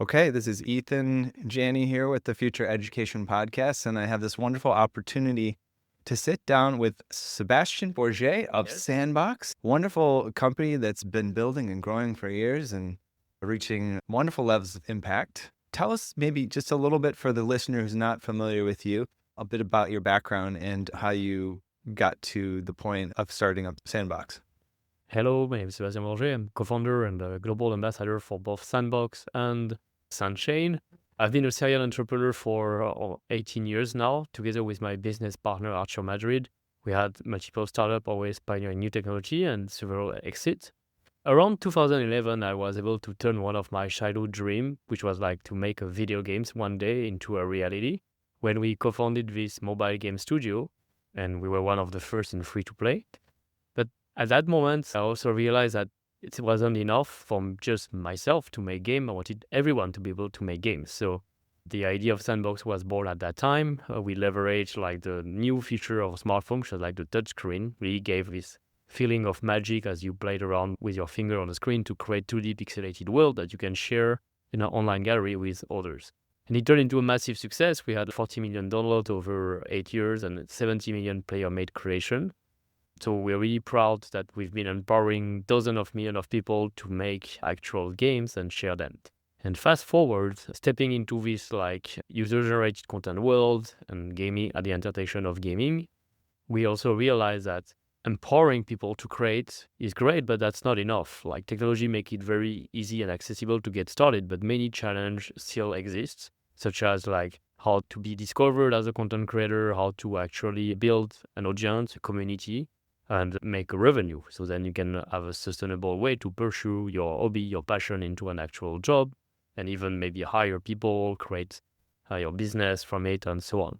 Okay, this is Ethan Janney here with the Future Education Podcast, and I have this wonderful opportunity to sit down with Sebastian Borget of Yes. Sandbox, wonderful company that's been building and growing for years and reaching wonderful levels of impact. Tell us maybe just a little bit for the listener who's not familiar with you, a bit about your background and how you got to the point of starting up Sandbox. Hello, my name is Sebastian Borget. I'm co-founder and global ambassador for both Sandbox and SANDchain. I've been a serial entrepreneur for 18 years now, together with my business partner, Archer Madrid. We had multiple startups, always pioneering new technology and several exits. Around 2011, I was able to turn one of my childhood dreams, which was like to make a video games one day, into a reality when we co-founded this mobile game studio, and we were one of the first in free-to-play. But at that moment, I also realized that it wasn't enough from just myself to make game. I wanted everyone to be able to make games. So the idea of Sandbox was born at that time. We leveraged like the new feature of smartphone, which is like the touch screen, really gave this feeling of magic as you played around with your finger on the screen to create 2D pixelated world that you can share in an online gallery with others. And it turned into a massive success. We had 40 million downloads over 8 years and 70 million player-made creation. So we're really proud that we've been empowering dozens of millions of people to make actual games and share them. And fast forward, stepping into this like user-generated content world and gaming at the intersection of gaming, we also realize that empowering people to create is great, but that's not enough. Like technology make it very easy and accessible to get started, but many challenges still exist, such as like how to be discovered as a content creator, how to actually build an audience, a community, and make a revenue. So then you can have a sustainable way to pursue your hobby, your passion into an actual job, and even maybe hire people, create your business from it, and so on.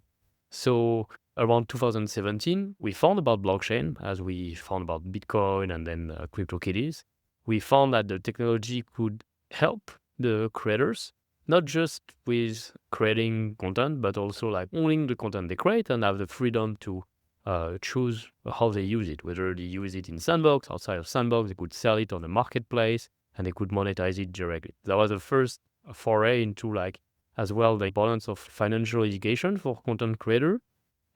So around 2017, we found about blockchain, as we found about Bitcoin and then CryptoKitties. We found that the technology could help the creators, not just with creating content, but also like owning the content they create and have the freedom to choose how they use it, whether they use it in Sandbox, outside of Sandbox, they could sell it on the marketplace, and they could monetize it directly. That was the first foray into like as well the importance of financial education for content creator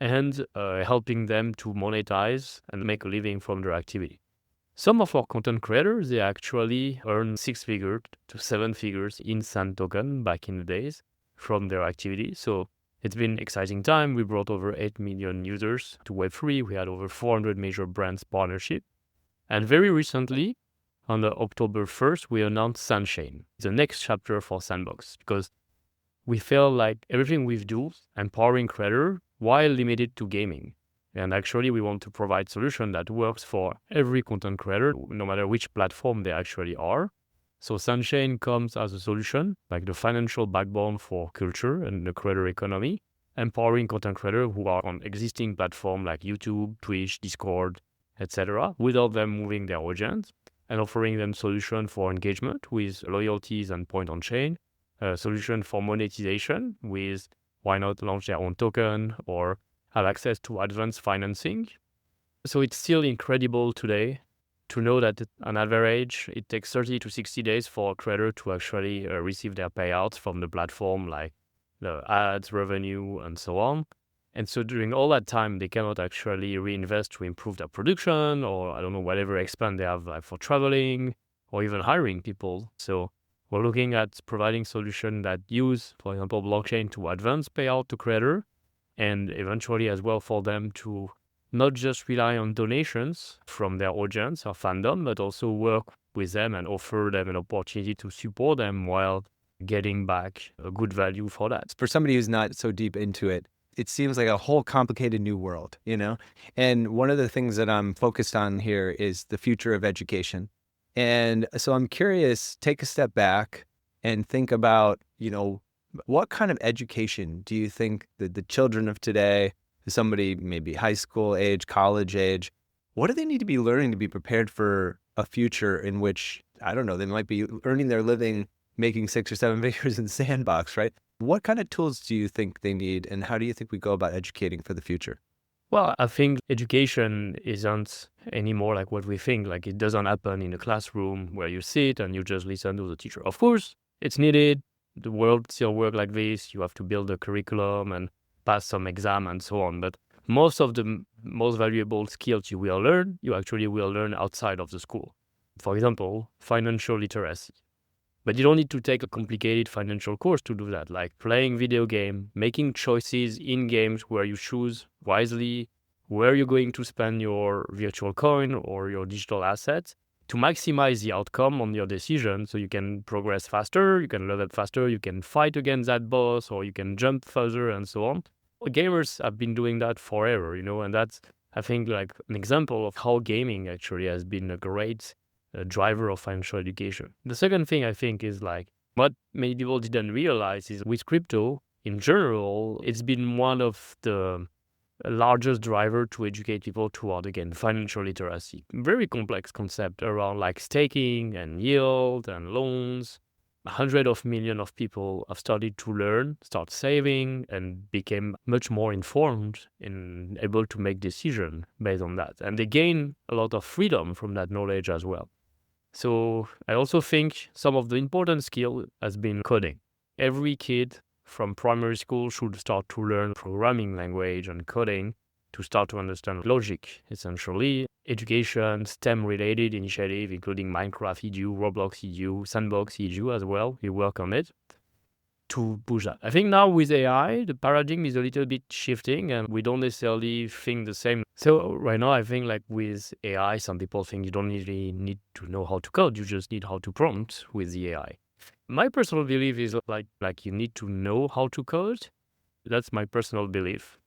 and helping them to monetize and make a living from their activity. Some of our content creators, they actually earn 6 figures to 7 figures in Sand token back in the days from their activity. So it's been an exciting time. We brought over 8 million users to Web3. We had over 400 major brands partnership. And very recently, on the October 1st, we announced SANDchain, the next chapter for Sandbox, because we felt like everything we've do, empowering creator while limited to gaming. And actually, we want to provide solution that works for every content creator, no matter which platform they actually are. So SANDchain comes as a solution, like the financial backbone for culture and the creator economy, empowering content creators who are on existing platforms like YouTube, Twitch, Discord, etc., without them moving their audience, and offering them solution for engagement with loyalties and point on chain, a solution for monetization with why not launch their own token or have access to advanced financing. So it's still incredible today to know that on average, it takes 30 to 60 days for a creator to actually receive their payouts from the platform, like the ads, revenue, and so on. And so during all that time, they cannot actually reinvest to improve their production or, I don't know, whatever expand they have like for traveling or even hiring people. So we're looking at providing solutions that use, for example, blockchain to advance payout to creator and eventually as well for them to not just rely on donations from their audience or fandom, but also work with them and offer them an opportunity to support them while getting back a good value for that. For somebody who's not so deep into it, it seems like a whole complicated new world, you know? And one of the things that I'm focused on here is the future of education. And so I'm curious, take a step back and think about, what kind of education do you think that the children of today, somebody maybe high school age, college age, what do they need to be learning to be prepared for a future in which, I don't know, they might be earning their living making 6 or 7 figures in Sandbox, right? What kind of tools do you think they need, and how do you think we go about educating for the future? Well, I think education isn't anymore like what we think. Like it doesn't happen in a classroom where you sit and you just listen to the teacher. Of course, it's needed. the world still works like this. You have to build a curriculum and pass some exam and so on. But most of the most valuable skills you will learn, you actually will learn outside of the school. For example, financial literacy. But you don't need to take a complicated financial course to do that, like playing video game, making choices in games where you choose wisely where you're going to spend your virtual coin or your digital assets to maximize the outcome on your decision so you can progress faster, you can level faster, you can fight against that boss, or you can jump further and so on. Gamers have been doing that forever, and that's, I think, like an example of how gaming actually has been a great driver of financial education. The second thing I think is like what many people didn't realize is with crypto in general, it's been one of the largest driver to educate people toward, again, financial literacy. Very complex concept around like staking and yield and loans. Hundreds of millions of people have started to learn, start saving, and became much more informed and able to make decisions based on that. And they gain a lot of freedom from that knowledge as well. So I also think some of the important skill has been coding. Every kid from primary school should start to learn programming language and coding to start to understand logic, essentially. Education, STEM-related initiative, including Minecraft EDU, Roblox EDU, Sandbox EDU as well. We work on it to push that. I think now with AI, the paradigm is a little bit shifting and we don't necessarily think the same. So right now, I think like with AI, some people think you don't really need to know how to code. You just need how to prompt with the AI. My personal belief is like you need to know how to code. That's my personal belief.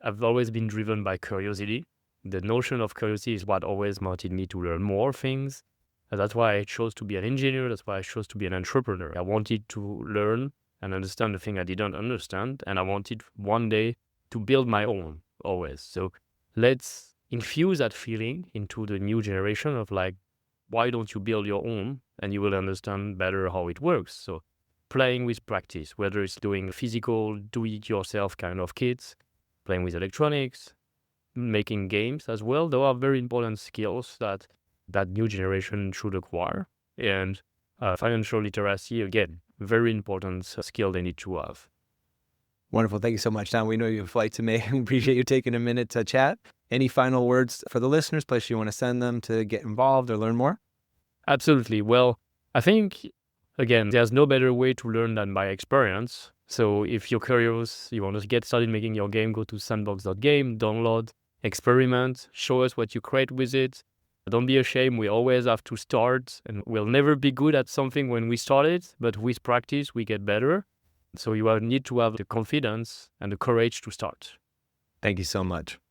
I've always been driven by curiosity. The notion of curiosity is what always motivated me to learn more things. And that's why I chose to be an engineer. That's why I chose to be an entrepreneur. I wanted to learn and understand the thing I didn't understand. And I wanted one day to build my own always. So let's infuse that feeling into the new generation of like, why don't you build your own and you will understand better how it works. So playing with practice, whether it's doing physical, do-it-yourself kind of kits, playing with electronics, making games as well. Those are very important skills that new generation should acquire. And financial literacy, again, very important skill they need to have. Wonderful. Thank you so much, Don. We know you have a flight to make. We appreciate you taking a minute to chat. Any final words for the listeners, place you want to send them to get involved or learn more? Absolutely. Well, I think, again, there's no better way to learn than by experience. So if you're curious, you want to get started making your game, go to sandbox.game, download, experiment, show us what you create with it. Don't be ashamed. We always have to start, and we'll never be good at something when we start it, but with practice, we get better. So you need to have the confidence and the courage to start. Thank you so much.